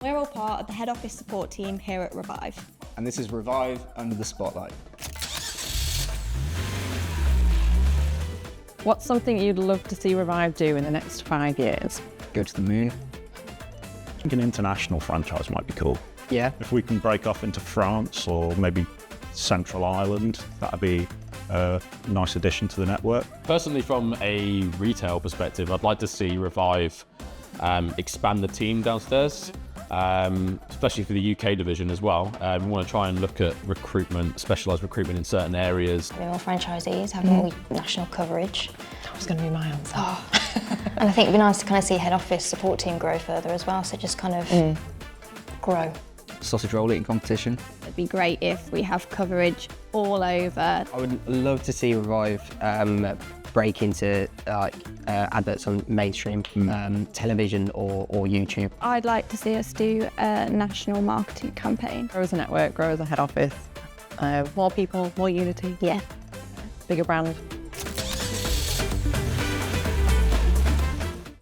We're all part of the head office support team here at Revive. And this is Revive Under the Spotlight. What's something you'd love to see Revive do in the next 5 years? Go to the moon. I think an international franchise might be cool. Yeah. If we can break off into France or maybe Central Ireland, that'd be a nice addition to the network. Personally, from a retail perspective, I'd like to see Revive expand the team downstairs, especially for the UK division as well. We want to try and look at recruitment, specialised recruitment in certain areas. More franchisees, have more national coverage. That was going to be my answer. And I think it'd be nice to kind of see head office support team grow further as well, so just kind of grow. Sausage roll eating competition. It'd be great if we have coverage all over. I would love to see Revive break into adverts on mainstream television or YouTube. I'd like to see us do a national marketing campaign. Grow as a network, grow as a head office. More people, more unity. Yeah. Bigger brand.